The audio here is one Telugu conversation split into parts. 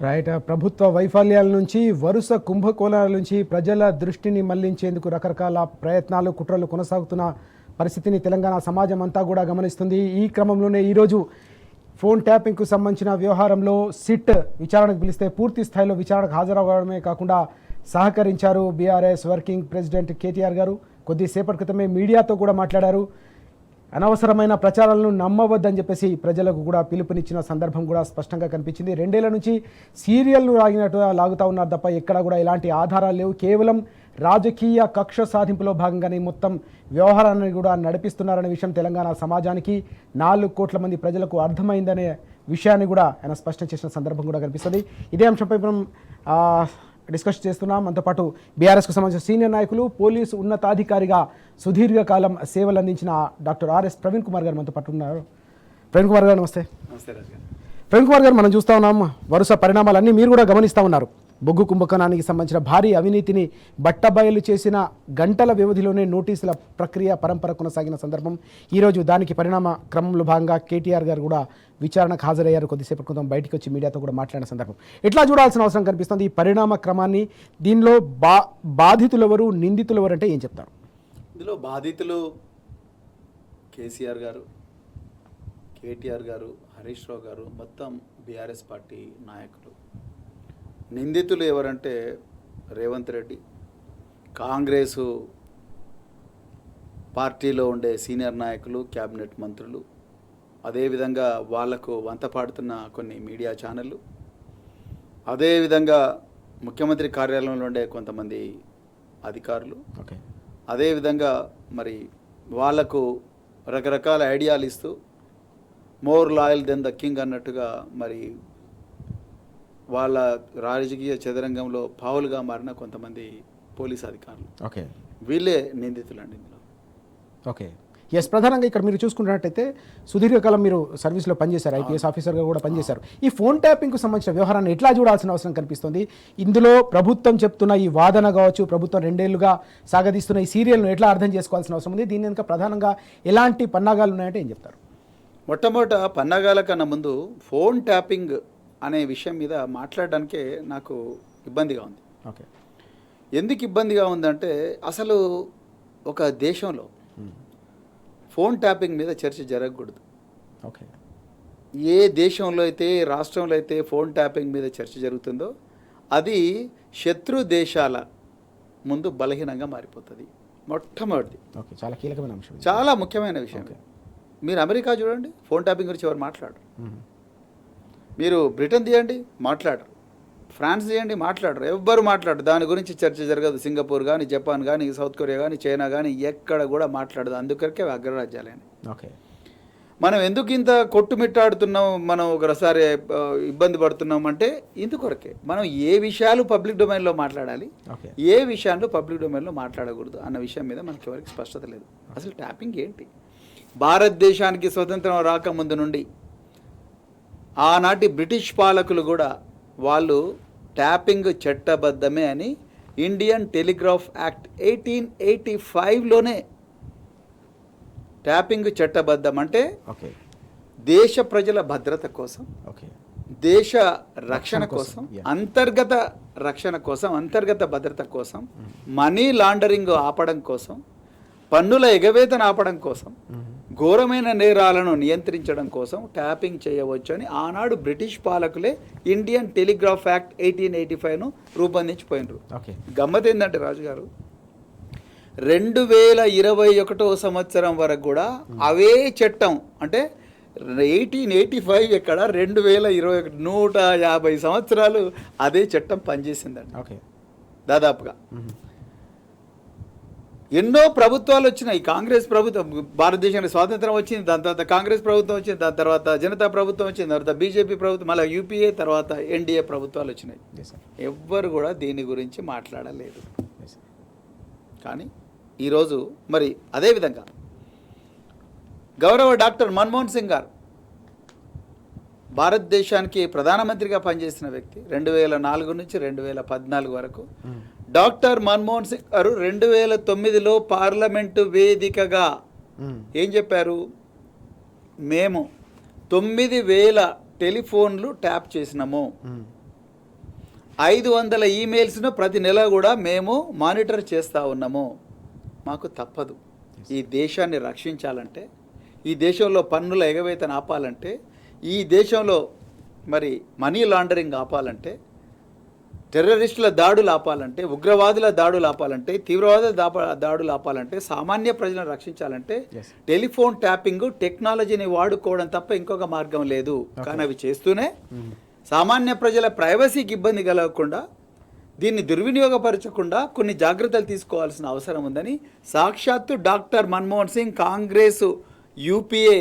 రైట్. ప్రభుత్వ వైఫల్యాల నుంచి వరుస కుంభకోణాల నుంచి ప్రజల దృష్టిని మళ్లించేందుకు రకరకాల ప్రయత్నాలు కుట్రలు కొనసాగుతున్న పరిస్థితిని తెలంగాణ సమాజం అంతా కూడా గమనిస్తుంది. ఈ క్రమంలోనే ఈరోజు ఫోన్ ట్యాపింగ్కు సంబంధించిన వ్యవహారంలో సిట్ విచారణకు పిలిస్తే పూర్తి స్థాయిలో విచారణకు హాజరవ్వడమే కాకుండా సహకరించారు బీఆర్ఎస్ వర్కింగ్ ప్రెసిడెంట్ కేటీఆర్ గారు. కొద్దిసేపటి క్రితమే మీడియాతో కూడా మాట్లాడారు. అనవసరమైన ప్రచారాలను నమ్మవద్దని చెప్పేసి ప్రజలకు కూడా పిలుపునిచ్చిన సందర్భం కూడా స్పష్టంగా కనిపించింది. 2 ఏళ్ల నుంచి సీరియల్ను లాగినట్టుగా లాగుతూ ఉన్నారు తప్ప ఎక్కడ కూడా ఇలాంటి ఆధారాలు లేవు. కేవలం రాజకీయ కక్ష సాధింపులో భాగంగానే మొత్తం వ్యవహారాన్ని కూడా నడిపిస్తున్నారనే విషయం తెలంగాణ సమాజానికి 4 కోట్ల మంది ప్రజలకు అర్థమైందనే విషయాన్ని కూడా ఆయన స్పష్టం చేసిన సందర్భం కూడా కనిపిస్తుంది. ఇదే అంశంపై మనం డిస్కస్ చేస్తున్నాం. మనతో పాటు బీఆర్ఎస్కు సంబంధించిన సీనియర్ నాయకులు, పోలీసు ఉన్నతాధికారిగా సుదీర్ఘకాలం సేవలు అందించిన డాక్టర్ ఆర్ఎస్ ప్రవీణ్ కుమార్ గారు మనతో పాటు ఉన్నారు. ప్రవీణ్ కుమార్ గారు నమస్తే. నమస్తే రాజు గారు. ప్రవీణ్ కుమార్ గారు, మనం చూస్తూ ఉన్నాం వరుస పరిణామాలన్నీ మీరు కూడా గమనిస్తూ ఉన్నారు. బొగ్గు కుంభకోణానికి సంబంధించిన భారీ అవినీతిని బట్టబయలు చేసిన గంటల వ్యవధిలోనే నోటీసుల ప్రక్రియ పరంపర కొనసాగిన సందర్భం. ఈరోజు దానికి పరిణామ క్రమంలో భాగంగా కేటీఆర్ గారు కూడా విచారణకు హాజరయ్యారు. కొద్దిసేపటి క్రితం బయటకు వచ్చి మీడియాతో కూడా మాట్లాడిన సందర్భం. ఎట్లా చూడాల్సిన అవసరం కనిపిస్తుంది ఈ పరిణామ క్రమాన్ని? దీనిలో బాధితులు ఎవరు, నిందితులు ఎవరు అంటే ఏం చెప్తారు? ఇందులో బాధితులు కేసీఆర్ గారు, కేటీఆర్ గారు, హరీష్ రావు గారు, మొత్తం బీఆర్ఎస్ పార్టీ నాయకులు. నిందితులు ఎవరంటే రేవంత్ రెడ్డి, కాంగ్రెసు పార్టీలో ఉండే సీనియర్ నాయకులు, క్యాబినెట్ మంత్రులు, అదేవిధంగా వాళ్లకు వంత పాడుతున్న కొన్ని మీడియా ఛానళ్ళు, అదేవిధంగా ముఖ్యమంత్రి కార్యాలయంలో ఉండే కొంతమంది అధికారులు, అదేవిధంగా మరి వాళ్లకు రకరకాల ఐడియాలు ఇస్తూ more loyal than the king అన్నట్టుగా మరి వాళ్ళ రాజకీయ చదరంగంలో పావులుగా మారిన కొంతమంది పోలీస్ అధికారులు. వీళ్ళే నిందితులండి ఇందులో. ప్రధానంగా ఇక్కడ మీరు చూసుకున్నట్టయితే సుదీర్ఘకాలం మీరు సర్వీస్లో పనిచేశారు, ఐపీఎస్ ఆఫీసర్గా కూడా పనిచేశారు. ఈ ఫోన్ ట్యాపింగ్కు సంబంధించిన వ్యవహారాన్ని ఎట్లా చూడాల్సిన అవసరం కనిపిస్తుంది? ఇందులో ప్రభుత్వం చెప్తున్న ఈ వాదన కావచ్చు, ప్రభుత్వం 2 ఏళ్లుగా సాగదీస్తున్న ఈ సీరియల్ను ఎట్లా అర్థం చేసుకోవాల్సిన అవసరం ఉంది? దీని వెనుక ప్రధానంగా ఎలాంటి పన్నాగాలు ఉన్నాయంటే ఏం చెప్తారు? మొట్టమొదట పన్నాగాల కన్నా ముందు ఫోన్ ట్యాపింగ్ అనే విషయం మీద మాట్లాడడానికే నాకు ఇబ్బందిగా ఉంది. ఎందుకు ఇబ్బందిగా ఉందంటే అసలు ఒక దేశంలో ఫోన్ ట్యాపింగ్ మీద చర్చ జరగకూడదు. ఏ దేశంలో అయితే, రాష్ట్రంలో అయితే ఫోన్ ట్యాపింగ్ మీద చర్చ జరుగుతుందో అది శత్రు దేశాల ముందు బలహీనంగా మారిపోతుంది. మొట్టమొదటిది చాలా కీలకమైన అంశం, చాలా ముఖ్యమైన విషయం. మీరు అమెరికా చూడండి, ఫోన్ ట్యాపింగ్ గురించి ఎవరు మాట్లాడరు. మీరు బ్రిటన్ తీయండి, మాట్లాడరు. ఫ్రాన్స్ తీయండి, మాట్లాడరు. ఎవ్వరు మాట్లాడరు. దాని గురించి చర్చ జరగదు. సింగపూర్ కానీ, జపాన్ కానీ, సౌత్ కొరియా కానీ, చైనా కానీ ఎక్కడ కూడా మాట్లాడదు. అందుకొరకే అగ్రరాజ్యాలని. మనం ఎందుకు ఇంత కొట్టుమిట్టాడుతున్నాం, మనం ఒకసారి ఇబ్బంది పడుతున్నాం అంటే ఇందుకొరకే. మనం ఏ విషయాలు పబ్లిక్ డొమైన్లో మాట్లాడాలి, ఏ విషయాలు పబ్లిక్ డొమైన్లో మాట్లాడకూడదు అన్న విషయం మీద మనకి ఎవరికి స్పష్టత లేదు. అసలు ట్యాపింగ్ ఏంటి? భారతదేశానికి స్వతంత్రం రాకముందు నుండి ఆనాటి బ్రిటిష్ పాలకులు కూడా వాళ్ళు ట్యాపింగ్ చట్టబద్ధమే అని ఇండియన్ టెలిగ్రాఫ్ యాక్ట్ 1885లోనే ట్యాపింగ్ చట్టబద్ధం అంటే దేశ ప్రజల భద్రత కోసం, దేశ రక్షణ కోసం, అంతర్గత రక్షణ కోసం, అంతర్గత భద్రత కోసం, మనీ లాండరింగ్ ఆపడం కోసం, పన్నుల ఎగవేతను ఆపడం కోసం, ఘోరమైన నేరాలను నియంత్రించడం కోసం ట్యాపింగ్ చేయవచ్చు అని ఆనాడు బ్రిటిష్ పాలకులే ఇండియన్ టెలిగ్రాఫ్ యాక్ట్ 1885ను రూపొందించిపోయినారు. గమ్మత్ ఏంటంటే రాజుగారు, 2021 సంవత్సరం వరకు కూడా అవే చట్టం, అంటే 1885 ఎక్కడ, 2021 150 సంవత్సరాలు అదే చట్టం పనిచేసిందండి దాదాపుగా. ఎన్నో ప్రభుత్వాలు వచ్చినాయి. కాంగ్రెస్ ప్రభుత్వం, భారతదేశానికి స్వాతంత్రం వచ్చింది, దాని తర్వాత కాంగ్రెస్ ప్రభుత్వం వచ్చింది, దాని తర్వాత జనతా ప్రభుత్వం వచ్చింది, తర్వాత బీజేపీ ప్రభుత్వం, మళ్ళీ యూపీఏ, తర్వాత ఎన్డీఏ ప్రభుత్వాలు వచ్చినాయి. ఎవ్వరు కూడా దీని గురించి మాట్లాడలేదు. కానీ ఈరోజు మరి అదేవిధంగా గౌరవ డాక్టర్ మన్మోహన్ సింగ్ గారు భారతదేశానికి ప్రధానమంత్రిగా పనిచేసిన వ్యక్తి 2004 నుంచి 2014 వరకు. డాక్టర్ మన్మోహన్ సింగ్ గారు 2009లో పార్లమెంటు వేదికగా ఏం చెప్పారు? మేము 9,000 టెలిఫోన్లు ట్యాప్ చేసినాము. 500 ఈమెయిల్స్ను ప్రతి నెల కూడా మేము మానిటర్ చేస్తూ ఉన్నాము. మాకు తప్పదు. ఈ దేశాన్ని రక్షించాలంటే, ఈ దేశంలో పన్నుల ఎగవేతను ఆపాలంటే, ఈ దేశంలో మరి మనీ లాండరింగ్ ఆపాలంటే, టెర్రరిస్టుల దాడులు ఆపాలంటే, ఉగ్రవాదుల దాడులు ఆపాలంటే, తీవ్రవాద దాడులు ఆపాలంటే, సామాన్య ప్రజలను రక్షించాలంటే టెలిఫోన్ ట్యాపింగ్ టెక్నాలజీని వాడుకోవడం తప్ప ఇంకొక మార్గం లేదు. కానీ అవి చేస్తూనే సామాన్య ప్రజల ప్రైవసీకి ఇబ్బంది కలగకుండా, దీన్ని దుర్వినియోగపరచకుండా కొన్ని జాగ్రత్తలు తీసుకోవాల్సిన అవసరం ఉందని సాక్షాత్తు డాక్టర్ మన్మోహన్ సింగ్ కాంగ్రెస్ యూపీఏ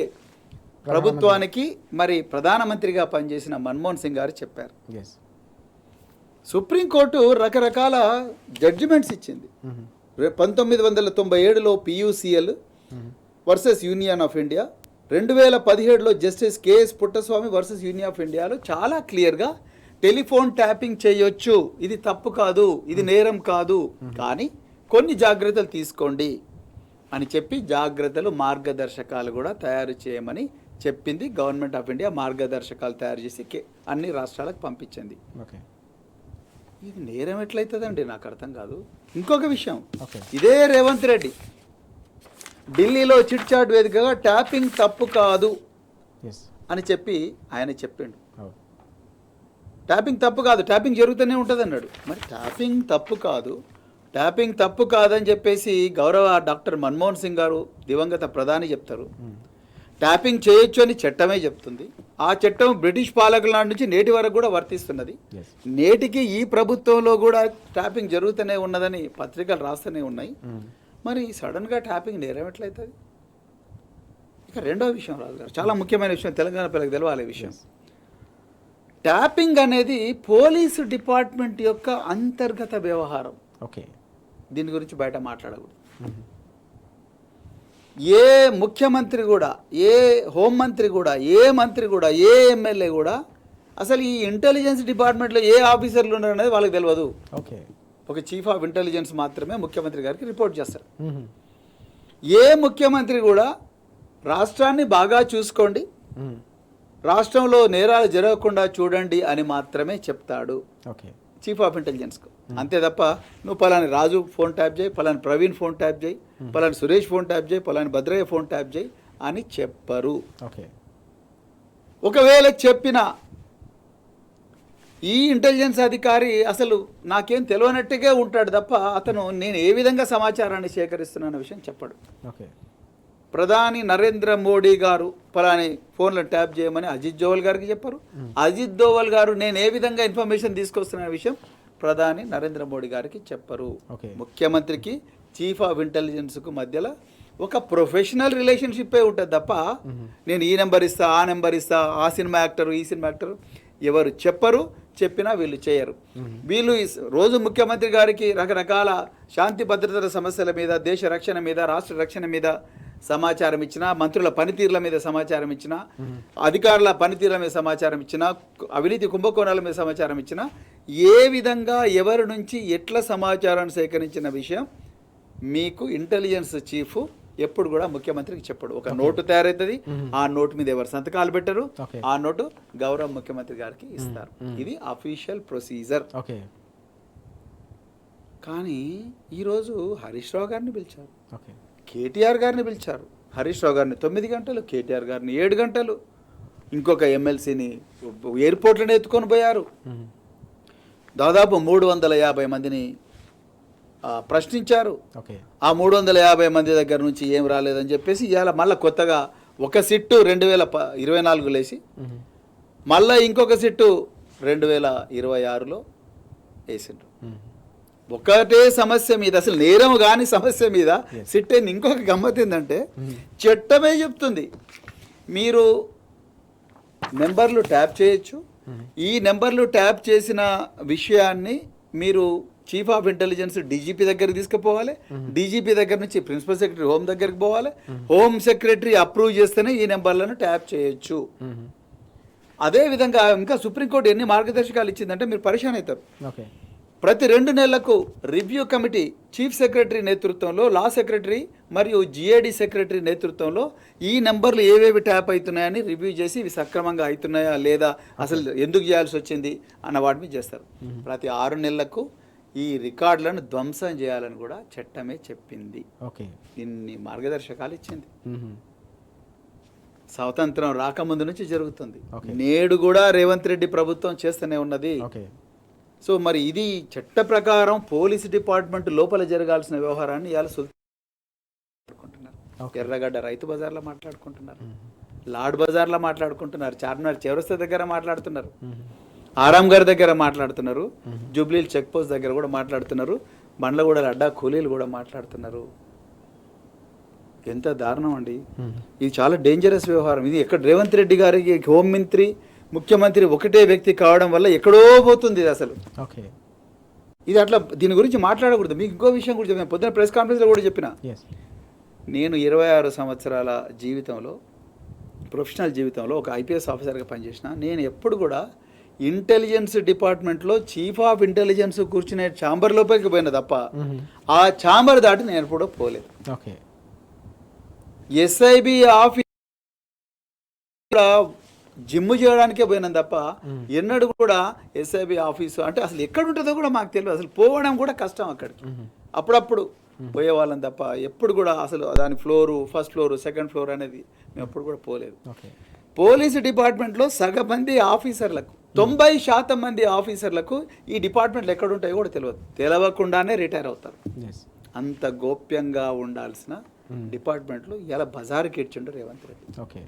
ప్రభుత్వానికి మరి ప్రధానమంత్రిగా పనిచేసిన మన్మోహన్ సింగ్ గారు చెప్పారు. సుప్రీంకోర్టు రకరకాల జడ్జిమెంట్స్ ఇచ్చింది. 1997లో PUCL versus Union of India, 2017లో justice KS Puttaswamy versus Union of ఇండియాలో చాలా క్లియర్గా టెలిఫోన్ ట్యాపింగ్ చేయొచ్చు, ఇది తప్పు కాదు, ఇది నేరం కాదు, కానీ కొన్ని జాగ్రత్తలు తీసుకోండి అని చెప్పి జాగ్రత్తలు మార్గదర్శకాలు కూడా తయారు చేయమని చెప్పింది గవర్నమెంట్ ఆఫ్ ఇండియా. మార్గదర్శకాలు తయారు చేసి అన్ని రాష్ట్రాలకు పంపించింది. ఇది నేరం ఎట్లయితుందండి నాకు అర్థం కాదు. ఇంకొక విషయం, ఇదే రేవంత్ రెడ్డి ఢిల్లీలో చిట్ చాట్ వేదికగా ట్యాపింగ్ తప్పు కాదు అని చెప్పి ఆయన చెప్పిండు. ట్యాపింగ్ తప్పు కాదు, ట్యాపింగ్ జరుగుతూనే ఉంటుంది అన్నాడు. మరి ట్యాపింగ్ తప్పు కాదని చెప్పేసి గౌరవ డాక్టర్ మన్మోహన్ సింగ్ గారు దివంగత ప్రధాని చెప్తారు. ట్యాపింగ్ చేయొచ్చు అని చట్టమే చెప్తుంది. ఆ చట్టం బ్రిటిష్ పాలకుల నాటి నుంచి నేటి వరకు కూడా వర్తిస్తున్నది. నేటికి ఈ ప్రభుత్వంలో కూడా ట్యాపింగ్ జరుగుతూనే ఉన్నదని పత్రికలు రాస్తూనే ఉన్నాయి. మరి సడన్గా ట్యాపింగ్ నేరం ఎట్లయితుంది? ఇక రెండో విషయం రాజు గారు, చాలా ముఖ్యమైన విషయం, తెలంగాణ పిల్లలకు తెలవాలి విషయం. ట్యాపింగ్ అనేది పోలీసు డిపార్ట్మెంట్ యొక్క అంతర్గత వ్యవహారం. దీని గురించి బయట మాట్లాడకూడదు. ఏ ముఖ్యమంత్రి కూడా, ఏ హోంమంత్రి కూడా, ఏ మంత్రి కూడా, ఏ ఎమ్మెల్యే కూడా అసలు ఈ ఇంటెలిజెన్స్ డిపార్ట్మెంట్లో ఏ ఆఫీసర్లు ఉన్నారు అనేది వాళ్ళకి తెలియదు. ఒక చీఫ్ ఆఫ్ ఇంటెలిజెన్స్ మాత్రమే ముఖ్యమంత్రి గారికి రిపోర్ట్ చేస్తారు. ఏ ముఖ్యమంత్రి కూడా రాష్ట్రాన్ని బాగా చూసుకోండి, రాష్ట్రంలో నేరాలు జరగకుండా చూడండి అని మాత్రమే చెప్తాడు చీఫ్ ఆఫ్ ఇంటెలిజెన్స్కు. అంతే తప్ప నువ్వు పలాని రాజు ఫోన్ ట్యాప్ చేయి, పలాని ప్రవీణ్ ఫోన్ ట్యాప్ చేయి, పలాని సురేష్ ఫోన్ ట్యాప్ చేయి, పలాని భద్రయ్య ఫోన్ ట్యాప్ చేయి అని చెప్పరు. ఒకవేళ చెప్పినా ఈ ఇంటెలిజెన్స్ అధికారి అసలు నాకేం తెలియనట్టుగా ఉంటాడు తప్ప అతను నేను ఏ విధంగా సమాచారాన్ని సేకరిస్తున్నా విషయం చెప్పడు. ప్రధాని నరేంద్ర మోడీ గారు పలాని ఫోన్లను ట్యాప్ చేయమని అజిత్ దోవల్ గారికి చెప్పారు. అజిత్ దోవల్ గారు నేను ఏ విధంగా ఇన్ఫర్మేషన్ తీసుకొస్తున్న విషయం ప్రధాని నరేంద్ర మోడీ గారికి చెప్పరు. ముఖ్యమంత్రికి చీఫ్ ఆఫ్ ఇంటెలిజెన్స్కు మధ్యలో ఒక ప్రొఫెషనల్ రిలేషన్షిప్పే ఉంటుంది తప్ప నేను ఈ నెంబర్ ఇస్తా, ఆ నెంబర్ ఇస్తా, ఆ సినిమా యాక్టరు, ఈ సినిమా యాక్టరు ఎవరు చెప్పరు. చెప్పినా వీళ్ళు చేయరు. వీళ్ళు రోజు ముఖ్యమంత్రి గారికి రకరకాల శాంతి భద్రతల సమస్యల మీద, దేశ రక్షణ మీద, రాష్ట్ర రక్షణ మీద సమాచారం ఇచ్చినా, మంత్రుల పనితీరుల మీద సమాచారం ఇచ్చినా, అధికారుల పనితీరుల మీద సమాచారం ఇచ్చినా, అవినీతి కుంభకోణాల మీద సమాచారం ఇచ్చినా, ఏ విధంగా ఎవరి నుంచి ఎట్లా సమాచారాన్ని సేకరించిన విషయం మీకు ఇంటెలిజెన్స్ చీఫ్ ఎప్పుడు కూడా ముఖ్యమంత్రికి చెప్పడు. ఒక నోటు తయారవుతుంది, ఆ నోటు మీద ఎవరు సంతకాలు పెట్టరు, ఆ నోటు గౌరవ ముఖ్యమంత్రి గారికి ఇస్తారు. ఇది అఫీషియల్ ప్రొసీజర్. కానీ ఈరోజు హరీష్ రావు గారిని పిలిచారు, కేటీఆర్ గారిని పిలిచారు. హరీష్ రావు గారిని 9 గంటలు, కేటీఆర్ గారిని 7 గంటలు, ఇంకొక ఎమ్మెల్సీని ఎయిర్పోర్ట్లోనే ఎత్తుకొని పోయారు. దాదాపు 350 మందిని ప్రశ్నించారు. ఆ 350 మంది దగ్గర నుంచి ఏం రాలేదని చెప్పేసి ఇవాళ మళ్ళీ కొత్తగా ఒక సిట్టు 2024 లేసి మళ్ళీ ఇంకొక సిట్టు 2026లో వేసిండ్రు. ఒకటే సమస్య మీద, అసలు నేరం కాని సమస్య మీద సిట్ అయింది. ఇంకొక గమ్మత్ ఏంటంటే చట్టమే చెప్తుంది మీరు నెంబర్లు ట్యాప్ చేయొచ్చు, ఈ నెంబర్లు ట్యాప్ చేసిన విషయాన్ని మీరు చీఫ్ ఆఫ్ ఇంటెలిజెన్స్ డీజీపీ దగ్గరికి తీసుకుపోవాలి, డీజీపీ దగ్గర నుంచి ప్రిన్సిపల్ సెక్రటరీ హోమ్ దగ్గరికి పోవాలి, హోమ్ సెక్రటరీ అప్రూవ్ చేస్తేనే ఈ నెంబర్లను ట్యాప్ చేయొచ్చు. అదేవిధంగా ఇంకా సుప్రీంకోర్టు ఎన్ని మార్గదర్శకాలు ఇచ్చిందంటే మీరు పరిశాన్ అవుతారు. ప్రతి 2 నెలలకు రివ్యూ కమిటీ చీఫ్ సెక్రటరీ నేతృత్వంలో, లా సెక్రటరీ మరియు జిఏడి సెక్రటరీ నేతృత్వంలో ఈ నెంబర్లు ఏవేవి ట్యాప్ అవుతున్నాయని రివ్యూ చేసి ఇవి సక్రమంగా అవుతున్నాయా లేదా, అసలు ఎందుకు చేయాల్సి వచ్చింది అన్న వాటి మీద చేస్తారు. ప్రతి 6 నెలలకు ఈ రికార్డులను ధ్వంసం చేయాలని కూడా చట్టమే చెప్పింది. ఓకే, ఇన్ని మార్గదర్శకాలు ఇచ్చింది. స్వాతంత్రం రాకముందు నుంచి జరుగుతుంది. నేడు కూడా రేవంత్ రెడ్డి ప్రభుత్వం చేస్తూనే ఉన్నది. సో మరి ఇది చట్ట ప్రకారం పోలీస్ డిపార్ట్మెంట్ లోపల జరగాల్సిన వ్యవహారాన్ని ఇవాళ మాట్లాడుకుంటున్నారు. ఎర్రగడ్డ రైతు బజార్లో మాట్లాడుకుంటున్నారు, లాడ్ బజార్లో మాట్లాడుకుంటున్నారు, చార్మినార్ చౌరస్తా దగ్గర మాట్లాడుతున్నారు, ఆరాంఘర్ దగ్గర మాట్లాడుతున్నారు, జూబ్లీ చెక్ పోస్ట్ దగ్గర కూడా మాట్లాడుతున్నారు, బండ్లగూడ అడ్డా కూలీలు కూడా మాట్లాడుతున్నారు. ఎంత దారుణం అండి ఇది. చాలా డేంజరస్ వ్యవహారం ఇది. ఎక్కడ రేవంత్ రెడ్డి గారికి హోంమంత్రి, ముఖ్యమంత్రి ఒకటే వ్యక్తి కావడం వల్ల ఎక్కడో పోతుంది ఇది అసలు. ఇది అట్లా దీని గురించి మాట్లాడకూడదు. మీకు ఇంకో విషయం కూడా చెప్పిన, పొద్దున ప్రెస్ కాన్ఫరెన్స్లో కూడా చెప్పిన, నేను 26 సంవత్సరాల జీవితంలో, ప్రొఫెషనల్ జీవితంలో ఒక ఐపీఎస్ ఆఫీసర్గా పనిచేసిన. నేను ఎప్పుడు కూడా ఇంటెలిజెన్స్ డిపార్ట్మెంట్లో చీఫ్ ఆఫ్ ఇంటెలిజెన్స్ కూర్చునే ఛాంబర్ లోపలికి పోయిన తప్ప ఆ ఛాంబర్ దాటి నేను ఎప్పుడూ పోలేదు. ఎస్ఐబి ఆఫీస్ జిమ్ చేయడానికే పోయినాం తప్ప ఎన్నడూ కూడా ఎస్ఐబి ఆఫీసు అంటే అసలు ఎక్కడ ఉంటుందో కూడా మాకు తెలియదు. అసలు పోవడం కూడా కష్టం అక్కడికి. అప్పుడప్పుడు పోయేవాళ్ళం తప్ప ఎప్పుడు కూడా అసలు దాని floor, first floor, second floor అనేది మేము ఎప్పుడు కూడా పోలేదు. పోలీసు డిపార్ట్మెంట్లో సగం మంది ఆఫీసర్లకు, 90% మంది ఆఫీసర్లకు ఈ డిపార్ట్మెంట్లు ఎక్కడ ఉంటాయో కూడా తెలియదు. తెలియకుండానే రిటైర్ అవుతారు. అంత గోప్యంగా ఉండాల్సిన డిపార్ట్మెంట్లు ఇలా బజారుకి ఇచ్చిండు రేవంత్ రెడ్డి.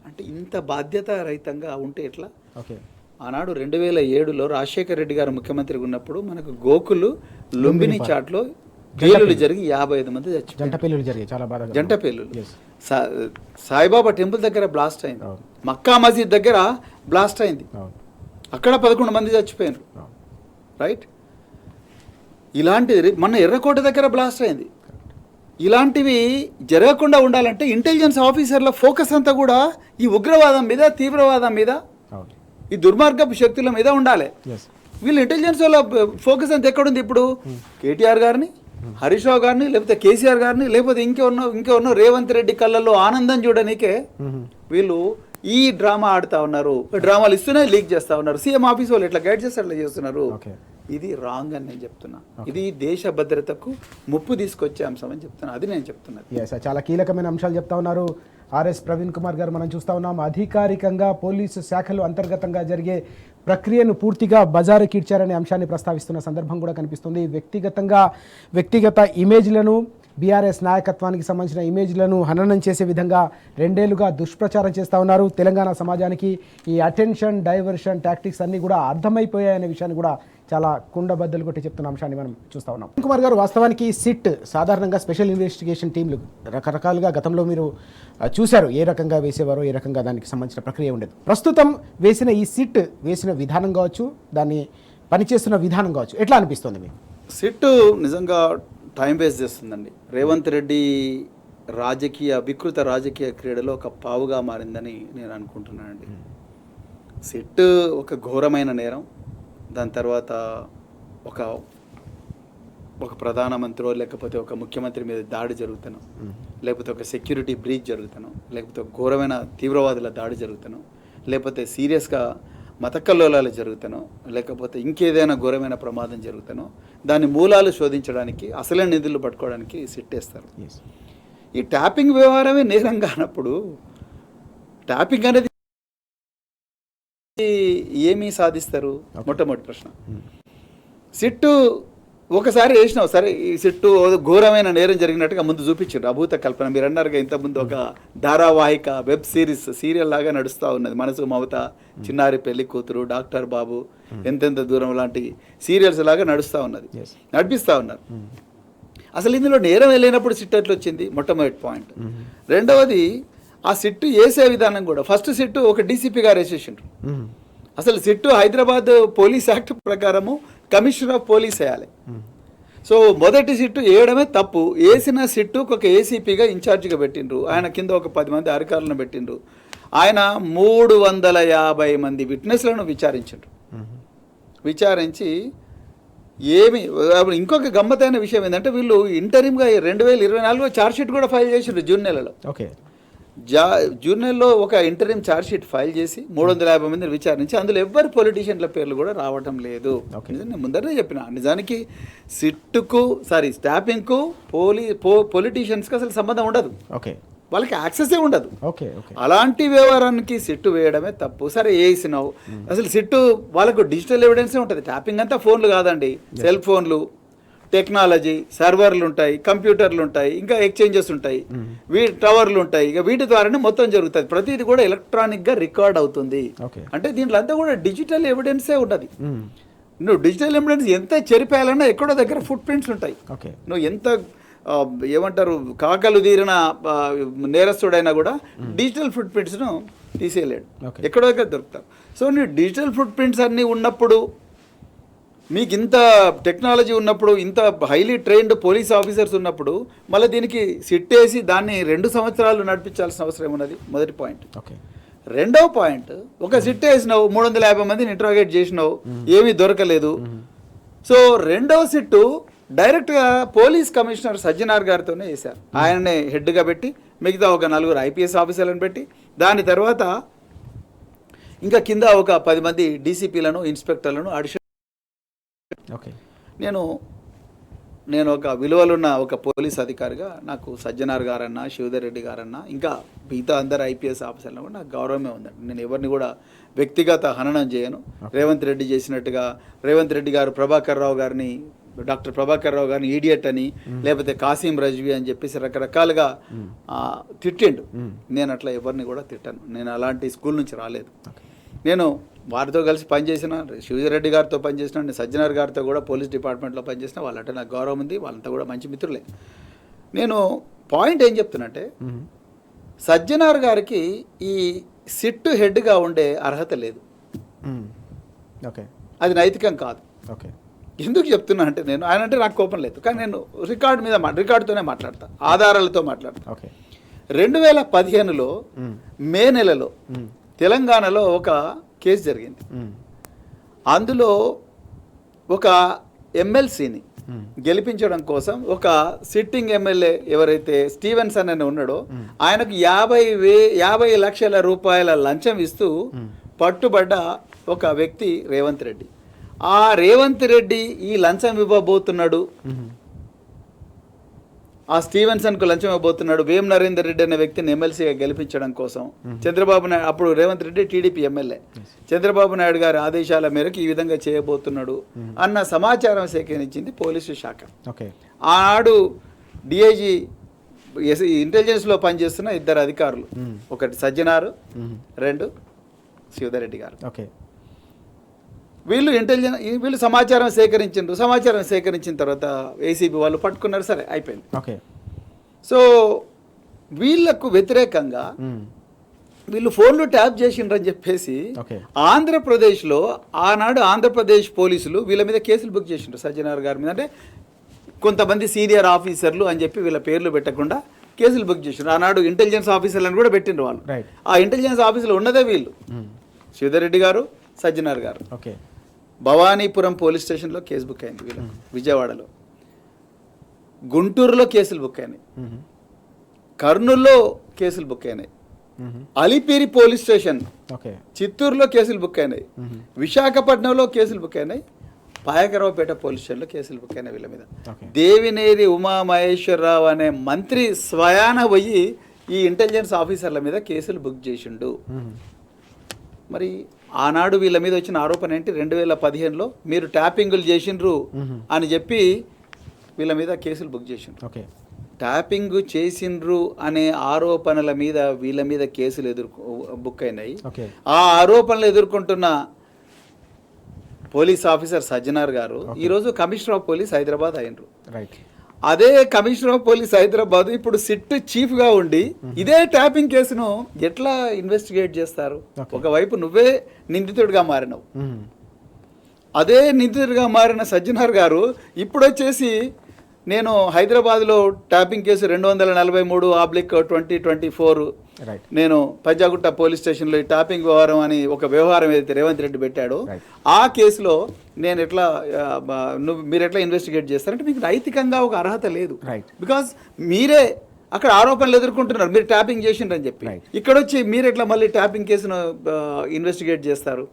అంటే ఇంత బాధ్యత రహితంగా ఉంటే ఎట్లా? ఆనాడు 2007లో రాజశేఖర్ రెడ్డి గారు ముఖ్యమంత్రిగా ఉన్నప్పుడు మనకు గోకులు లుంబిని చాట్లో పేలులు జరిగి 55 మంది చచ్చిపోయారు. జంట పేలులు. సాయిబాబా టెంపుల్ దగ్గర బ్లాస్ట్ అయింది, మక్కా మసీద్ దగ్గర బ్లాస్ట్ అయింది, అక్కడ 11 మంది చచ్చిపోయారు. రైట్. ఇలాంటిది మన ఎర్రకోట దగ్గర బ్లాస్ట్ అయింది. ఇలాంటివి జరగకుండా ఉండాలంటే ఇంటెలిజెన్స్ ఆఫీసర్ల ఫోకస్ అంతా కూడా ఈ ఉగ్రవాదం మీద, తీవ్రవాదం మీద, ఈ దుర్మార్గపు శక్తుల మీద ఉండాలి. వీళ్ళు ఇంటెలిజెన్స్ వాళ్ళ ఫోకస్ అంతా ఎక్కడుంది ఇప్పుడు? కేటీఆర్ గారిని, హరీష్ రావు గారిని, లేకపోతే కేసీఆర్ గారిని, లేకపోతే ఇంకెవరినో రేవంత్ రెడ్డి కళ్ళల్లో ఆనందం చూడనీకే వీళ్ళు ఈ డ్రామా ఆడుతూ ఉన్నారు. డ్రామాలు ఇస్తూనే లీక్ చేస్తూ ఉన్నారు. సీఎం ఆఫీస్ వాళ్ళు ఎట్లా గైడ్ చేస్తే అట్లా చేస్తున్నారు. ఇది రాంగ్ అని నేను చెప్తున్నా. ఇది దేశ భద్రతకు ముప్పు తీసుకొచ్చే అంశం అని చెప్తున్నా. అది నేను చెప్తున్నా. చాలా కీలకమైన అంశాలు చెప్తా ఉన్నారు ఆర్ఎస్ ప్రవీణ్ కుమార్ గారు. మనం చూస్తూ ఉన్నాం, అధికారికంగా పోలీసు శాఖలు అంతర్గతంగా జరిగే ప్రక్రియను పూర్తిగా బజారుకి ఇచ్చారనే అంశాన్ని ప్రస్తావిస్తున్న సందర్భం కూడా కనిపిస్తుంది. వ్యక్తిగత ఇమేజ్లను, బీఆర్ఎస్ నాయకత్వానికి సంబంధించిన ఇమేజ్లను హననం చేసే విధంగా 2 ఏళ్లుగా దుష్ప్రచారం చేస్తూ ఉన్నారు. తెలంగాణ సమాజానికి ఈ అటెన్షన్ డైవర్షన్ టాక్టిక్స్ అన్నీ కూడా అర్థమైపోయాయనే విషయాన్ని కూడా చాలా కుండబద్దలు కొట్టి చెప్తున్న అంశాన్ని మనం చూస్తూ ఉన్నాం. కుమార్ గారు, వాస్తవానికి సిట్ సాధారణంగా స్పెషల్ ఇన్వెస్టిగేషన్ టీంలు రకరకాలుగా గతంలో మీరు చూశారు, ఏ రకంగా వేసేవారో, ఏ రకంగా దానికి సంబంధించిన ప్రక్రియ ఉండేది. ప్రస్తుతం వేసిన ఈ సిట్ వేసిన విధానం కావచ్చు, దాన్ని పనిచేస్తున్న విధానం కావచ్చు, ఎట్లా అనిపిస్తుంది మీకు? సిట్ నిజంగా టైం వేస్ట్ చేస్తుందండి. రేవంత్ రెడ్డి వికృత రాజకీయ క్రీడలో ఒక పావుగా మారిందని నేను అనుకుంటున్నానండి. సిట్ ఒక ఘోరమైన నేరం. దాని తర్వాత ఒక ప్రధానమంత్రి లేకపోతే ఒక ముఖ్యమంత్రి మీద దాడి జరుగుతాను, లేకపోతే ఒక సెక్యూరిటీ బ్రీచ్ జరుగుతాను, లేకపోతే ఒక ఘోరమైన తీవ్రవాదుల దాడి జరుగుతాను, లేకపోతే సీరియస్గా మతకల్లోలాలు జరుగుతాను, లేకపోతే ఇంకేదైనా ఘోరమైన ప్రమాదం జరుగుతాను, దాని మూలాలు శోధించడానికి, అసలైన నిధులు పట్టుకోవడానికి సిట్టేస్తారు. ఈ ట్యాపింగ్ వ్యవహారమే నేరం కానప్పుడు ట్యాపింగ్ అనేది ఏమీ సాధిస్తారు? మొట్టమొదటి ప్రశ్న. సిట్టు ఒకసారి వేసినావు సరే, ఈ సిట్టు ఘోరమైన నేరం జరిగినట్టుగా ముందు చూపించారు. అభూత కల్పన మీరు అన్నారుగా ఇంతకుముందు, ఒక ధారావాహిక వెబ్ సీరియల్ లాగా నడుస్తూ ఉన్నది. మనసు మమత, చిన్నారి పెళ్లి కూతురు, డాక్టర్ బాబు, ఎంతెంత దూరం లాంటి సీరియల్స్ లాగా నడుస్తూ ఉన్నది, నడిపిస్తూ ఉన్నారు. అసలు ఇందులో నేరం వెళ్ళినప్పుడు సిట్ ఎట్లా వచ్చింది? మొట్టమొదటి పాయింట్. రెండవది, ఆ సిట్టు వేసే విధానం కూడా, ఫస్ట్ సిట్టు ఒక డీసీపీ గారు వేసేసిండ్రు. అసలు సిట్టు హైదరాబాద్ పోలీస్ యాక్ట్ ప్రకారము కమిషనర్ ఆఫ్ పోలీస్ వేయాలి. సో మొదటి సిట్టు వేయడమే తప్పు. వేసిన సిట్టు ఒక ఏసీపీగా ఇన్ఛార్జిగా పెట్టిండ్రు. ఆయన కింద ఒక 10 మంది అధికారులను పెట్టిండ్రు. ఆయన 350 మంది విట్నెస్లను విచారించిండ్రు. విచారించి ఏమి అప్పుడు ఇంకొక గమ్మతైన విషయం ఏంటంటే వీళ్ళు ఇంటరిమ్గా 2024లో ఛార్జ్షీట్ కూడా ఫైల్ చేసిండ్రు జూన్ నెలలో. ఓకే, జూన్ నెలలో ఒక ఇంటరిమ్ ఛార్జ్షీట్ ఫైల్ చేసి 350 మందిని విచారించి అందులో ఎవ్వరి పొలిటీషియన్ల పేర్లు కూడా రావటం లేదు. నేను ముందరనే చెప్పిన, నిజానికి స్టాఫింగ్కు పొలిటీషియన్స్కి అసలు సంబంధం ఉండదు. ఓకే, వాళ్ళకి యాక్సెసే ఉండదు. ఓకే, ఓకే, అలాంటి వ్యవహారానికి సిట్టు వేయడమే తప్పు. సరే వేసినావు, అసలు సిట్టు వాళ్ళకు డిజిటల్ ఎవిడెన్సే ఉంటుంది. ట్యాపింగ్ అంతా ఫోన్లు కాదండి, సెల్ ఫోన్లు, టెక్నాలజీ, సర్వర్లు ఉంటాయి, కంప్యూటర్లు ఉంటాయి, ఇంకా ఎక్స్చేంజెస్ ఉంటాయి, టవర్లు ఉంటాయి. ఇక వీటి ద్వారానే మొత్తం జరుగుతుంది. ప్రతిది కూడా ఎలక్ట్రానిక్గా రికార్డ్ అవుతుంది. అంటే దీంట్లో అంతా కూడా డిజిటల్ ఎవిడెన్సే ఉన్నది. నువ్వు డిజిటల్ ఎవిడెన్స్ ఎంత చెరిపేయాలన్నా ఎక్కడో దగ్గర ఫుట్ ప్రింట్స్ ఉంటాయి. నువ్వు ఎంత ఏమంటారు కాకలు తీరిన నేరస్తుడైనా కూడా డిజిటల్ ఫుట్ ప్రింట్స్ను తీసేయలేడు, ఎక్కడో దగ్గర దొరుకుతారు. సో నువ్వు డిజిటల్ ఫుట్ ప్రింట్స్ అన్నీ ఉన్నప్పుడు, మీకు ఇంత టెక్నాలజీ ఉన్నప్పుడు, ఇంత హైలీ ట్రైన్డ్ పోలీస్ ఆఫీసర్స్ ఉన్నప్పుడు మళ్ళీ దీనికి సిట్టేసి దాన్ని 2 సంవత్సరాలు నడిపించాల్సిన అవసరం ఉన్నది. మొదటి పాయింట్. రెండవ పాయింట్, ఒక సిట్ వేసినావు, 350 మందిని ఇంట్రాగేట్ చేసినావు, ఏమీ దొరకలేదు. సో రెండవ సిట్టు డైరెక్ట్గా పోలీస్ కమిషనర్ సజ్జనార్ గారితోనే వేశారు. ఆయననే హెడ్గా పెట్టి మిగతా ఒక 4 IPS ఆఫీసర్లను పెట్టి, దాని తర్వాత ఇంకా కింద ఒక 10 మంది DCPలను, ఇన్స్పెక్టర్లను అడిషన్. నేను ఒక విలువలున్న ఒక పోలీస్ అధికారిగా నాకు సజ్జనార్ గారన్నా, శివధర్ రెడ్డి గారన్నా, ఇంకా మిగతా అందరు IPS ఆఫీసర్లను కూడా నాకు గౌరవమే ఉందండి. నేను ఎవరిని కూడా వ్యక్తిగత హననం చేయను. రేవంత్ రెడ్డి చేసినట్టుగా రేవంత్ రెడ్డి గారు డాక్టర్ ప్రభాకర్ రావు గారిని ఈడియట్ అని, లేకపోతే కాసిం రజ్వీ అని చెప్పేసి రకరకాలుగా తిట్టిండు. నేను అట్లా ఎవరిని కూడా తిట్టాను. నేను అలాంటి స్కూల్ నుంచి రాలేదు. నేను వారితో కలిసి పనిచేసిన, శివరెడ్డి గారితో పనిచేసిన, నేను సజ్జనార్ గారితో కూడా పోలీస్ డిపార్ట్మెంట్లో పనిచేసిన, వాళ్ళంటే నాకు గౌరవం ఉంది. వాళ్ళంతా కూడా మంచి మిత్రులే. నేను పాయింట్ ఏం చెప్తున్నంటే, సజ్జనార్ గారికి ఈ సిట్టు హెడ్గా ఉండే అర్హత లేదు. అది నైతికం కాదు. ఎందుకు చెప్తున్నా అంటే, ఆయన అంటే నాకు కోపం లేదు, కానీ నేను రికార్డుతోనే మాట్లాడతా, ఆధారాలతో మాట్లాడతా. 2015లో మే నెలలో తెలంగాణలో ఒక కేసు జరిగింది. అందులో ఒక ఎమ్మెల్సీని గెలిపించడం కోసం ఒక సిట్టింగ్ ఎమ్మెల్యే ఎవరైతే స్టీవెన్సన్ అని ఉన్నాడో ఆయనకు 50 లక్షల రూపాయల లంచం ఇస్తూ పట్టుబడ్డ ఒక వ్యక్తి రేవంత్ రెడ్డి. ఆ రేవంత్ రెడ్డి ఈ లంచం ఇవ్వబోతున్నాడు, ఆ స్టీవెన్సన్కు లంచం ఇవ్వబోతున్నాడు వేం నరేందర్ రెడ్డి అనే వ్యక్తిని ఎమ్మెల్సీగా గెలిపించడం కోసం. చంద్రబాబు నాయుడు, అప్పుడు రేవంత్ రెడ్డి టీడీపీ ఎమ్మెల్యే, చంద్రబాబు నాయుడు గారి ఆదేశాల మేరకు ఈ విధంగా చేయబోతున్నాడు అన్న సమాచారం సేకరించింది పోలీసు శాఖ. ఆనాడు డిఐజీ ఇంటెలిజెన్స్లో పనిచేస్తున్న 2 అధికారులు, ఒకటి సజ్జనారు, 2 శివధర్ రెడ్డి గారు. వీళ్ళు సమాచారం సేకరించిన తర్వాత ఏసీబీ వాళ్ళు పట్టుకున్నారు. సరే, అయిపోయింది. సో వీళ్ళకు వ్యతిరేకంగా వీళ్ళు ఫోన్లు ట్యాప్ చేసిండ్రని చెప్పేసి ఆంధ్రప్రదేశ్లో ఆనాడు ఆంధ్రప్రదేశ్ పోలీసులు వీళ్ళ మీద కేసులు బుక్ చేసిండ్రు, సజ్జనార్ గారి మీద. అంటే కొంతమంది సీనియర్ ఆఫీసర్లు అని చెప్పి వీళ్ళ పేర్లు పెట్టకుండా కేసులు బుక్ చేసిండ్రు. ఆనాడు ఇంటెలిజెన్స్ ఆఫీసర్లను కూడా పెట్టిండ్రు వాళ్ళు. ఆ ఇంటెలిజెన్స్ ఆఫీసులో ఉన్నదే వీళ్ళు, శివధర్ రెడ్డి గారు, సజ్జనార్ గారు. భవానీపురం పోలీస్ స్టేషన్లో కేసు బుక్ అయింది వీళ్ళకు, విజయవాడలో, గుంటూరులో కేసులు బుక్ అయినాయి, కర్నూలులో కేసులు బుక్ అయినాయి, అలిపిరి పోలీస్ స్టేషన్ చిత్తూరులో కేసులు బుక్ అయినాయి, విశాఖపట్నంలో కేసులు బుక్ అయినాయి, పాయకరావుపేట పోలీస్ స్టేషన్లో కేసులు బుక్ అయినాయి వీళ్ళ మీద. దేవినేని ఉమామహేశ్వరరావు అనే మంత్రి స్వయాన పోయి ఈ ఇంటెలిజెన్స్ ఆఫీసర్ల మీద కేసులు బుక్ చేసిండు. మరి ఆనాడు వీళ్ళ మీద వచ్చిన ఆరోపణ ఏంటి? 2015లో మీరు ట్యాపింగులు చేసిండ్రు అని చెప్పి వీళ్ళ మీద కేసులు బుక్ చేసిండ్రు. ట్యాపింగ్ చేసిండ్రు అనే ఆరోపణల మీద వీళ్ళ మీద కేసులు బుక్ అయినాయి. ఆ ఆరోపణలు ఎదుర్కొంటున్న పోలీస్ ఆఫీసర్ సజ్జనార్ గారు ఈరోజు కమిషనర్ ఆఫ్ పోలీస్ హైదరాబాద్ అయినరు. అదే కమిషనర్ ఆఫ్ పోలీస్ హైదరాబాద్ ఇప్పుడు సిట్ చీఫ్గా ఉండి ఇదే ట్యాపింగ్ కేసును ఎట్లా ఇన్వెస్టిగేట్ చేస్తారు? ఒకవైపు నువ్వే నిందితుడిగా మారినావు, అదే నిందితుడిగా మారిన సజ్జనార్ గారు ఇప్పుడు వచ్చేసి నేను హైదరాబాద్లో ట్యాపింగ్ కేసు 243/2024 రైట్ నేను పంజాగుట్ట పోలీస్ స్టేషన్లో ఈ ట్యాపింగ్ వ్యవహారం అని ఒక వ్యవహారం ఏదైతే రేవంత్ రెడ్డి పెట్టాడో ఆ కేసులో నేను మీరు ఎట్లా ఇన్వెస్టిగేట్ చేస్తారంటే మీకు నైతికంగా ఒక అర్హత లేదు. రైట్ బికాస్ మీరే అక్కడ ఆరోపణలు ఎదుర్కొంటున్నారు, మీరు ట్యాపింగ్ చేసిండ్రని చెప్పి. ఇక్కడ వచ్చి మీరు ఎట్లా మళ్ళీ ట్యాపింగ్ కేసును ఇన్వెస్టిగేట్ చేస్తారు?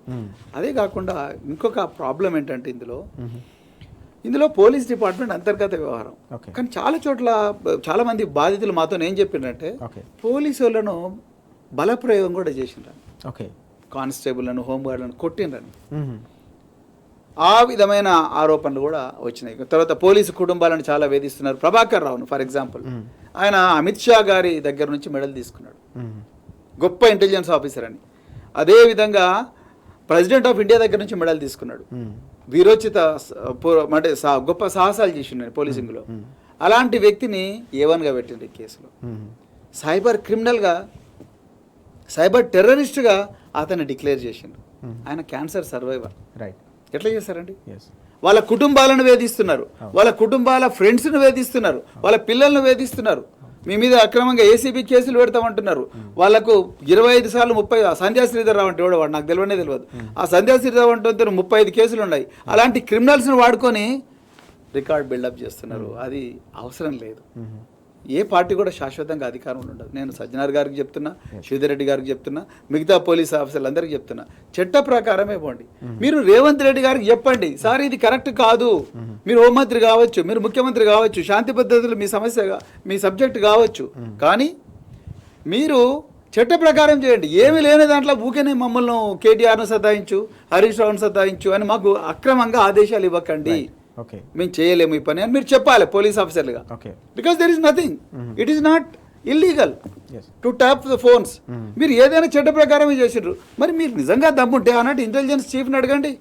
అదే కాకుండా ఇంకొక ప్రాబ్లం ఏంటంటే ఇందులో పోలీస్ డిపార్ట్మెంట్ అంతర్గత వ్యవహారం. కానీ చాలా చోట్ల చాలా మంది బాధితులు మాతో ఏం చెప్పిండ్రంటే పోలీసు వాళ్ళను బలప్రయోగం కూడా చేసిండ్రు, కానిస్టేబుల్లను హోంగార్డులను కొట్టిండ్రని. ఆ విధమైన ఆరోపణలు కూడా వచ్చినాయి. తర్వాత పోలీసు కుటుంబాలను చాలా వేధిస్తున్నారు. ప్రభాకర్ రావును ఫర్ ఎగ్జాంపుల్, ఆయన అమిత్ షా గారి దగ్గర నుంచి మెడల్ తీసుకున్నాడు, గొప్ప ఇంటెలిజెన్స్ ఆఫీసర్ అని. అదేవిధంగా ప్రెసిడెంట్ ఆఫ్ ఇండియా దగ్గర నుంచి మెడల్ తీసుకున్నాడు, వీరోచిత అంటే గొప్ప సాహసాలు చేసిండు పోలీసింగ్లో. అలాంటి వ్యక్తిని A1గా పెట్టిండు ఈ కేసులో. సైబర్ క్రిమినల్గా, సైబర్ టెర్రరిస్ట్గా అతన్ని డిక్లేర్ చేసిండు. ఆయన క్యాన్సర్ సర్వైవర్. రైట్, ఎట్లా చేస్తారండి? వాళ్ళ కుటుంబాలను వేధిస్తున్నారు, వాళ్ళ కుటుంబాల ఫ్రెండ్స్ను వేధిస్తున్నారు, వాళ్ళ పిల్లలను వేధిస్తున్నారు. మీ మీద అక్రమంగా ఏసీబీ కేసులు పెడతామంటున్నారు. వాళ్ళకు 25 సార్లు 30 సంధ్యా శ్రీధర్రావు అంటే వాడు నాకు తెలియదు. ఆ సంధ్యా శ్రీధర్రావు అంటే 35 కేసులు ఉన్నాయి. అలాంటి క్రిమినల్స్ని వాడుకొని రికార్డ్ బిల్డప్ చేస్తున్నారు. అది అవసరం లేదు. ఏ పార్టీ కూడా శాశ్వతంగా అధికారంలో ఉండదు. నేను సజ్జనార్ గారికి చెప్తున్నా, శ్రీధర్ రెడ్డి గారికి చెప్తున్నా, మిగతా పోలీస్ ఆఫీసర్లు అందరికీ చెప్తున్నా, చట్ట ప్రకారమే పోండి. మీరు రేవంత్ రెడ్డి గారికి చెప్పండి, సార్ ఇది కరెక్ట్ కాదు, మీరు హోంమంత్రి కావచ్చు, మీరు ముఖ్యమంత్రి కావచ్చు, శాంతి పద్ధతులు మీ సమస్య మీ సబ్జెక్ట్ కావచ్చు, కానీ మీరు చట్ట ప్రకారం చేయండి. ఏమి లేని దాంట్లో ఊకేనే మమ్మల్ని కేటీఆర్ను సతాయించు, హరీష్ రావును సతాయించు అని మాకు అక్రమంగా ఆదేశాలు ఇవ్వకండి, మేము చేయలేము ఈ పని అని మీరు చెప్పాలి పోలీస్ ఆఫీసర్లుగా. Because there is nothing, it is not illegal to tap the phones. మీరు ఏదైనా చట్ట ప్రకారమే చేసిండ్రు. మరి మీరు నిజంగా దమ్ముంటే అన్నట్టు ఇంటెలిజెన్స్ చీఫ్ని అడగండి,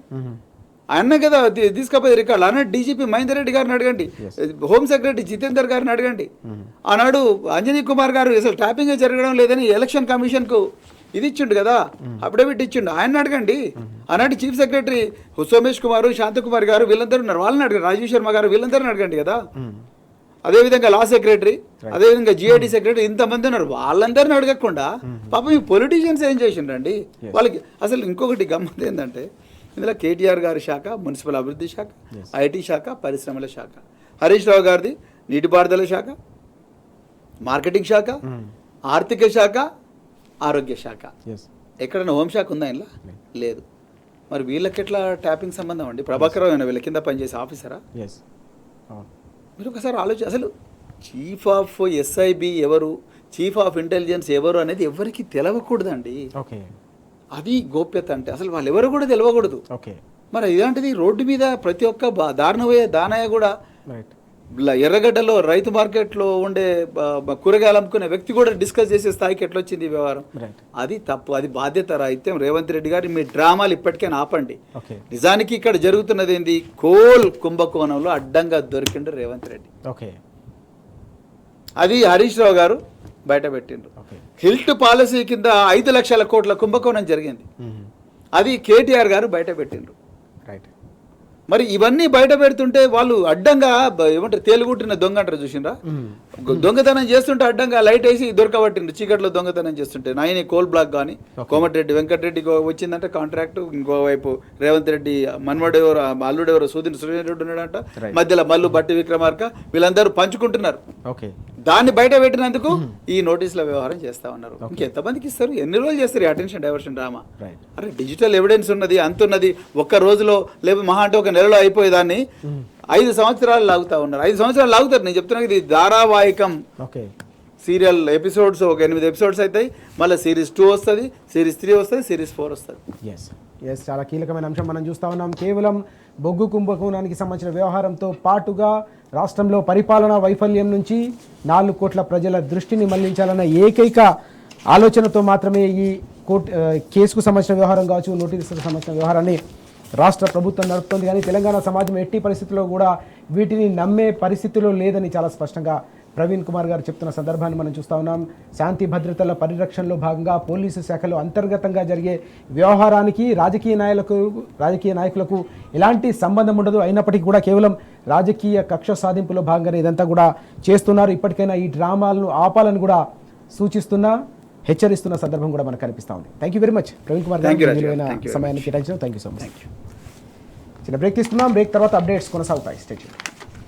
ఆయన కదా తీసుకపోయి రికార్డు. అన్నట్టు డీజీపీ మహేందర్ రెడ్డి గారిని అడగండి, హోమ్ సెక్రటరీ జితేందర్ గారిని అడగండి. ఆనాడు అంజనీ కుమార్ గారు అసలు ట్యాపింగ్ జరగడం లేదని ఎలక్షన్ కమిషన్కు ఇది ఇచ్చిండు కదా, అఫిడవిట్ ఇచ్చిండు, ఆయన అడగండి. ఆనాటి చీఫ్ సెక్రటరీ సోమేష్ కుమార్, శాంతకుమార్ గారు వీళ్ళందరూ ఉన్నారు, వాళ్ళని అడగండి. రాజీవ్ శర్మ గారు వీళ్ళందరిని అడగండి కదా. అదేవిధంగా లా సెక్రటరీ, అదేవిధంగా జిఐడి సెక్రటరీ, ఇంతమంది ఉన్నారు, వాళ్ళందరిని అడగకుండా పాపం ఈ పొలిటీషియన్స్ ఏం చేసిండ్రండి వాళ్ళకి. అసలు ఇంకొకటి గమ్మత్ ఏంటంటే ఇందులో కేటీఆర్ గారి శాఖ మున్సిపల్ అభివృద్ధి శాఖ, ఐటీ శాఖ, పరిశ్రమల శాఖ, హరీష్ రావు గారిది నీటిపారుదల శాఖ, మార్కెటింగ్ శాఖ, ఆర్థిక శాఖ, ఆరోగ్య శాఖ. ఎక్కడైనా హోంశాఖ ఉందా ఇలా? లేదు. మరి వీళ్ళకి ఎట్లా ట్యాపింగ్ సంబంధం అండి? ప్రభాకర్ రావు వీళ్ళ కింద పనిచేసే ఆఫీసరా? మీరు ఒకసారి ఆలోచన. అసలు చీఫ్ ఆఫ్ ఎస్ఐబి ఎవరు, చీఫ్ ఆఫ్ ఇంటెలిజెన్స్ ఎవరు అనేది ఎవరికి తెలవకూడదండి. అది గోప్యత అంటే. అసలు వాళ్ళు ఎవరు కూడా తెలియకూడదు. మరి ఇలాంటిది రోడ్డు మీద ప్రతి ఒక్క దానయ్య కూడా ఎర్రగడ్డలో రైతు మార్కెట్లో ఉండే కూరగాయలు అమ్ముకునే వ్యక్తి కూడా డిస్కస్ చేసే స్థాయికి ఎట్లా వచ్చింది ఈ వ్యవహారం? అది తప్పు, అది బాధ్యత రాహిత్యం. రేవంత్ రెడ్డి గారు మీ డ్రామాలు ఇప్పటికైనా ఆపండి. నిజానికి ఇక్కడ జరుగుతున్నది ఏంది? కోల్ కుంభకోణంలో అడ్డంగా దొరికిండు రేవంత్ రెడ్డి. అది హరీష్ రావు గారు బయట పెట్టిండ్రు. హిల్ట్ పాలసీ కింద 5 లక్షల కోట్ల కుంభకోణం జరిగింది, అది కేటీఆర్ గారు బయట పెట్టిండ్రు. మరి ఇవన్నీ బయట పెడుతుంటే వాళ్ళు అడ్డంగా ఏమంటారు, తేలుగుట్టిన దొంగ అంటారు చూసిండ్రా, దొంగతనం చేస్తుంటే అడ్డంగా లైట్ వేసి దొరకబట్టిండ్రు. చీకట్లో దొంగతనం చేస్తుంటే నాయని కోల్ బ్లాక్ కానీ కోమటిరెడ్డి వెంకటరెడ్డి వచ్చిందంటే కాంట్రాక్ట్, ఇంకోవైపు రేవంత్ రెడ్డి మన్మడు ఎవరు, అల్లుడు ఎవరు, సుధీర్ రెడ్డి ఉన్నాడంట, మధ్యలో మల్లు బట్టి విక్రమార్క, వీళ్ళందరూ పంచుకుంటున్నారు. దాన్ని బయట పెట్టినందుకు ఈ నోటీసుల వ్యవహారం చేస్తా ఉన్నారు. ఇంకెంతమందికి ఇస్తారు? ఎన్ని రోజులు చేస్తారు అటెన్షన్ డైవర్షన్ డ్రామా? అరే డిజిటల్ ఎవిడెన్స్ ఉన్నది, అంతున్నది. ఒక్క రోజులో లేకపోతే మహా అంటే ఒక నెలలో అయిపోయేదాన్ని 5 సంవత్సరాలు లాగుతా ఉన్నారు. 5 సంవత్సరాలు లాగుతారు. నేను చెప్తున్నా, ఇది ధారావాహికం సీరియల్ ఎపిసోడ్స్, ఒక 8 ఎపిసోడ్స్ అవుతాయి, మళ్ళీ సిరీస్ 2 వస్తుంది, సిరీస్ 3 వస్తుంది, సిరీస్ 4 వస్తుంది. ఎస్, చాలా కీలకమైన అంశం మనం చూస్తూ ఉన్నాం. కేవలం బొగ్గు కుంభకోణానికి సంబంధించిన వ్యవహారంతో పాటుగా రాష్ట్రంలో పరిపాలనా వైఫల్యం నుంచి 4 కోట్ల ప్రజల దృష్టిని మళ్లించాలన్న ఏకైక ఆలోచనతో మాత్రమే ఈ కేసుకు సంబంధించిన వ్యవహారం కావచ్చు, నోటీసులకు సంబంధించిన వ్యవహారాన్ని రాష్ట్ర ప్రభుత్వం నడుపుతుంది. కానీ తెలంగాణ సమాజం ఎట్టి పరిస్థితుల్లో కూడా వీటిని నమ్మే పరిస్థితిలో లేదని చాలా స్పష్టంగా ప్రవీణ్ కుమార్ గారు చెప్తున్న సందర్భాన్ని మనం చూస్తూ ఉన్నాం. శాంతి భద్రతల పరిరక్షణలో భాగంగా పోలీసు శాఖలో అంతర్గతంగా జరిగే వ్యవహారానికి రాజకీయ నాయకులకు ఎలాంటి సంబంధం ఉండదు. అయినప్పటికీ కూడా కేవలం రాజకీయ కక్ష సాధింపులో భాగంగానే ఇదంతా కూడా చేస్తున్నారు. ఇప్పటికైనా ఈ డ్రామాలను ఆపాలని కూడా హెచ్చరిస్తున్న సందర్భం కూడా మనకు కనిపిస్తూ ఉంది. Thank you very much Praveen Kumar గారు, విలువైన సమయాన్ని కేటాయించారు. Thank you so much. చిన్న బ్రేక్ తీసుకున్నాం. బ్రేక్ తర్వాత అప్డేట్స్ కొనసాగుతాయి. Stay tuned.